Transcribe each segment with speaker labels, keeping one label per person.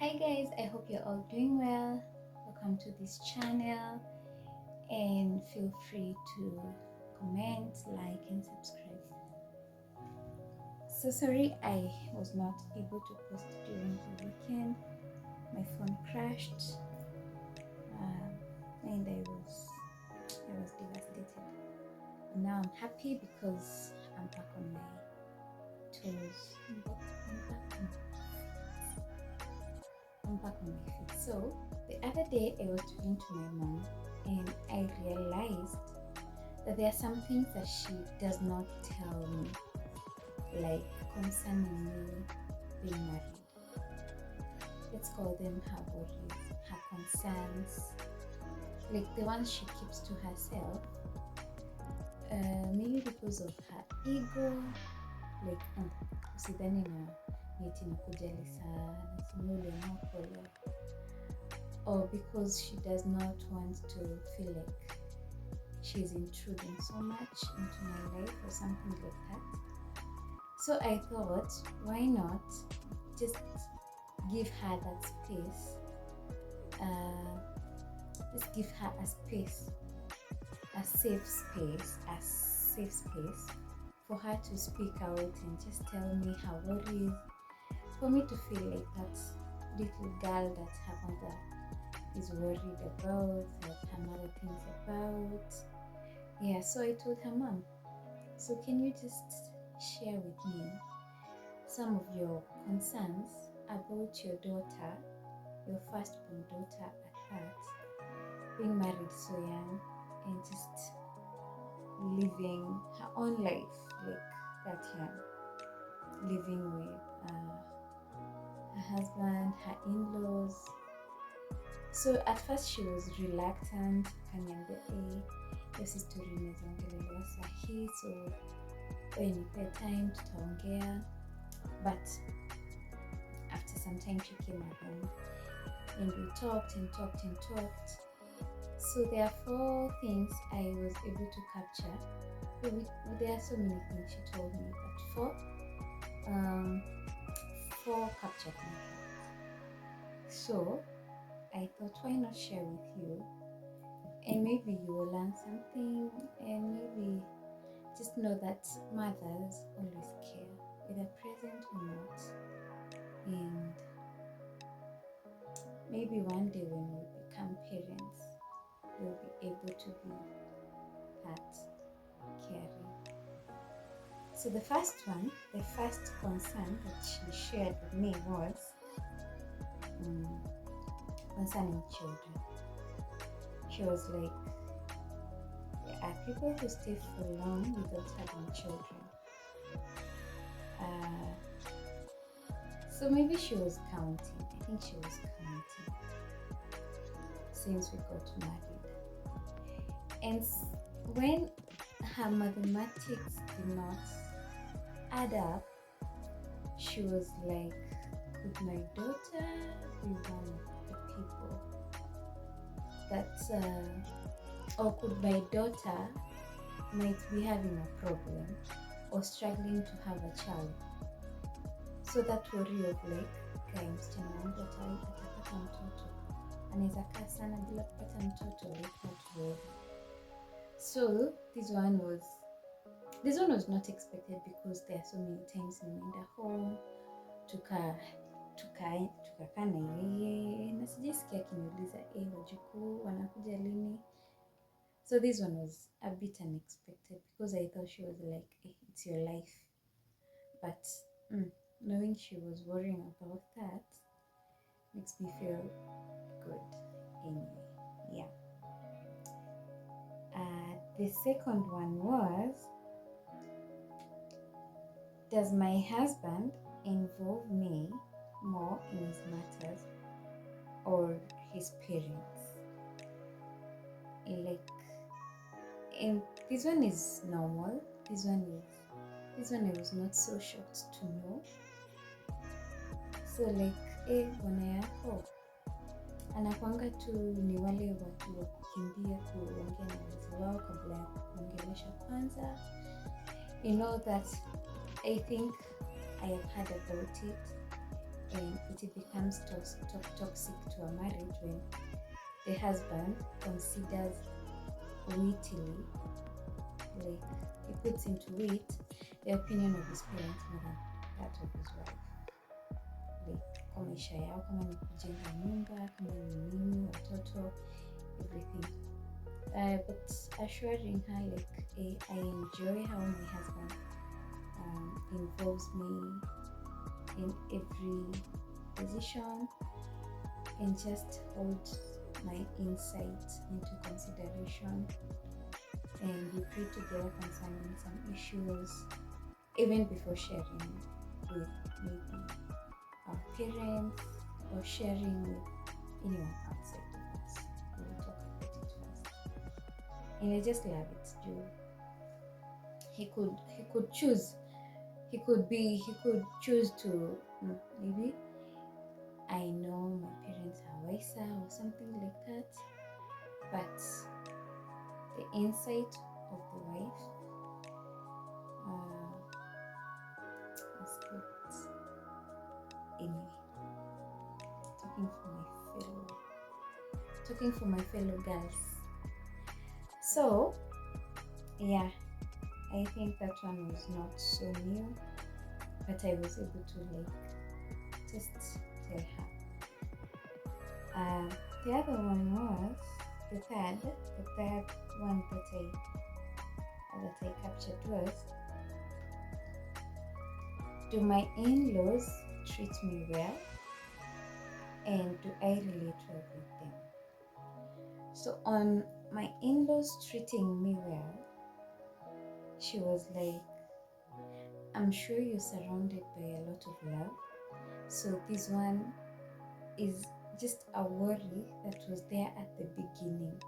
Speaker 1: Hi guys, I hope you're all doing well. Welcome to this channel and feel free to comment, like and subscribe. So sorry I was not able to post during the weekend. My phone crashed and I was devastated. But now I'm happy because I'm back on my toes. I'm back on my feet. So the other day I was talking to my mom and I realized that there are some things that she does not tell me, like concerning me being married. Let's call them her worries, her concerns, like the ones she keeps to herself. Maybe because of her ego, like usidhani na niti nakujali sana, simule pole, or because she does not want to feel like she's intruding so much into my life or something like that. So I thought, why not just give her that space? Just give her a space, a safe space for her to speak out and just tell me her worries, for me to feel like that little girl that her mother is worried about, that her mother thinks about. Yeah, so I told her, Mom, so can you just share with me some of your concerns about your daughter, your firstborn daughter at that, being married so young and just living her own life like that young, living with her husband, her in-laws. So at first she was reluctant, akaniambia hiyo si story inawezaongelewa sahi, so wewe nipe time tutaongea. But after some time she came around and we talked and talked and talked. So there are 4 things I was able to capture. There are so many things she told me, but 4 captured my heart. So I thought, why not share with you? And maybe you will learn something, and maybe just know that mothers always care, whether present or not. And maybe one day when we become parents, we'll be able to be that caring. So the first concern that she shared with me was concerning children. She was like, there are people who stay for long without having children. So maybe she was counting. I think she was counting since we got married. And when her mathematics did not add up, she was like, could my daughter be one of the people that, or could my daughter might be having a problem or struggling to have a child? So that worry of like, guy, msichana wangu atapata mtoto, anaweza kaa sana bila kupata mtoto, like not worry. So this one was not expected because there are so many times nimeenda home tukakaa na yeye na sijasikia akiniuliza wajukuu wanakuja lini. So this one was a bit unexpected because I thought she was like, it's your life. But knowing she was worrying about that makes me feel good anyway. Yeah. The second one was, does my husband involve me more in his matters or his parents? Like, and this one is normal. This one I was not so shocked to know. So like, bwana yako anakuanga tu ni wale watu wa kukimbia kuongea na wazazi wao kabla ya kuongelesha kwanza. You know that I think I have heard about it. and it becomes toxic to a marriage when the husband considers wittily, like he puts into it the opinion of his parents more than that of his wife. Like kwa maisha yao, kama ni kujenga nyumba, kama ni nini, watoto, everything. But assuring her like I enjoy how my husband involves me in every position and just hold my insights into consideration, and we pray together concerning some issues even before sharing with maybe our parents or sharing with anyone outside of us. We will talk about it first. And I just love it, Joe. He could choose. He could choose to maybe I know my parents are wiser or something like that. But the insight of the wife is good. Anyway, talking for my fellow girls. So yeah, I think that one was not so new, but I was able to like just tell her. The other one was the third one that I captured was, do my in-laws treat me well, and do I relate well with them? So on my in-laws treating me well, she was like, I'm sure you're surrounded by a lot of love, so this one is just a worry that was there at the beginning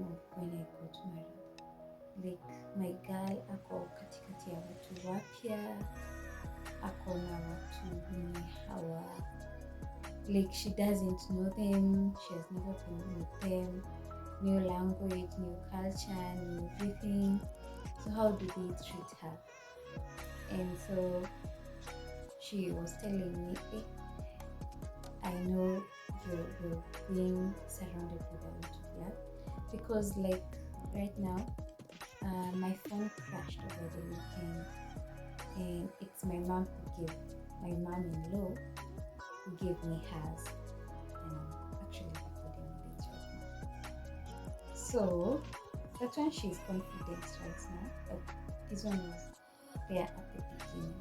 Speaker 1: of when I got married. Like my girl ako katikati ya watu wapya, ako na watu wenye hawa, like she doesn't know them, she has never been with them, new language, new culture, new everything. So how do they treat her? And so she was telling me, hey, I know you're being surrounded with a lot of love, because like right now my phone crashed over the weekend, and it's my mom-in-law who gave me hers, and I'm actually recording it right now. So that one she's confident right now, but this one was there at the beginning.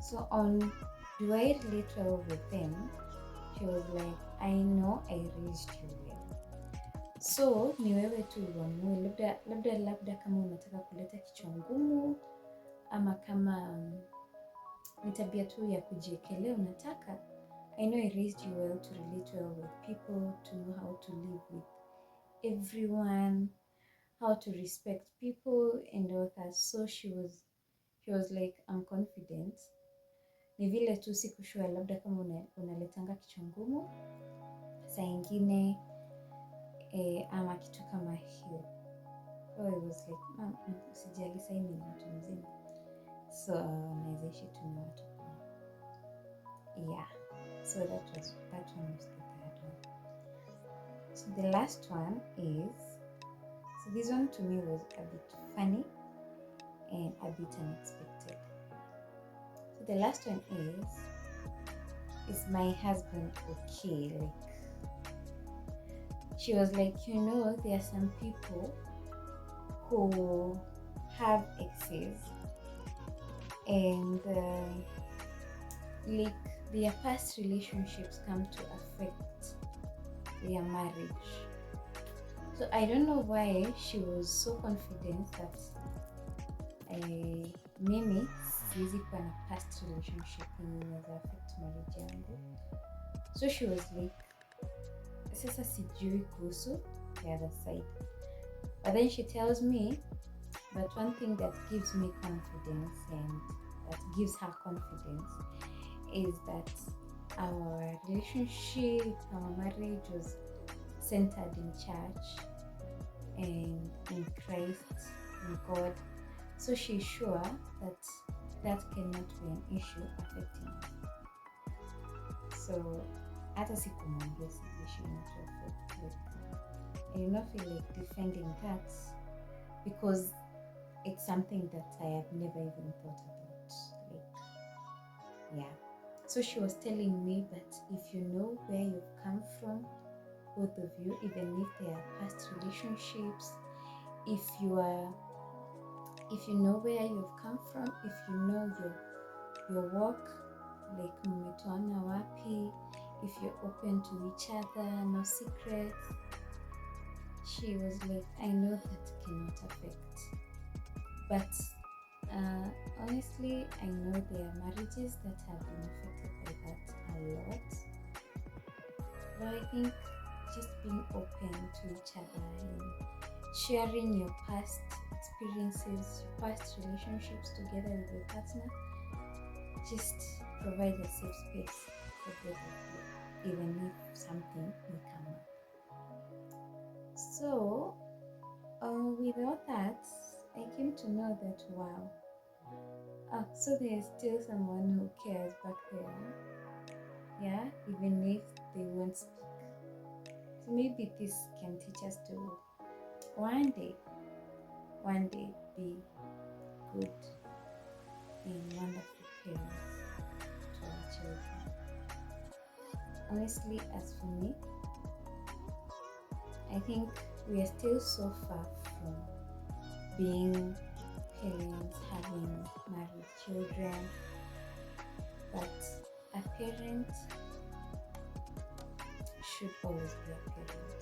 Speaker 1: So on do I relate well with them, she was like, I know I raised you well, so ni wewe tu uamue, labda kama unataka kuleta kichwa ngumu, ama kama ni tabia tu ya kujiekelea unataka. I know I raised you well to relate well with people, to know how to live with everyone, how to respect people and all that. So she was like, I'm confident. Ni vile tu sikushua labda kama unaletanga kichwa ngumu saa ingine ama kitu kama hiyo. So I was like, usijali saa hii ni mtu mzima, so naweza ishi tu na watu. Yeah, so that one was the third one. So the last one is, so this one to me was a bit funny and a bit unexpected. So the last one is my husband okay? Like, she was like, there are some people who have exes and like their past relationships come to affect their marriage. So I don't know why she was so confident that mimi siwezi kuwa na past relationship inaweza affect marriage yangu. So she was like, sasa sijui kuhusu the other side. But then she tells me, but one thing that gives me confidence and that gives her confidence is that our relationship, our marriage was centered in church and in Christ, in God. So she's sure that cannot be an issue affecting us. So hata sikumwambia situation to affect like, I do not feel like defending that because it's something that I have never even thought about. Like, yeah. So she was telling me that if you know where you've come from, both of you, even if they are past relationships, if you are, if you know where you've come from, if you know your work, like mmetoana wapi, if you're open to each other, no secrets. She was like, I know that cannot affect, but honestly, I know there are marriages that have been affected by that a lot. But I think just being open to each other and sharing your past experiences, your past relationships together with your partner, just provide a safe space for both of you, even if something may come up. So, with all that, I came to know that wow, so there's still someone who cares back there, yeah, even if they won't speak. So maybe this can teach us to one day, be good and wonderful parents to our children. Honestly, as for me, I think we are still so far from being parents, having married children, but a parent should always be a parent.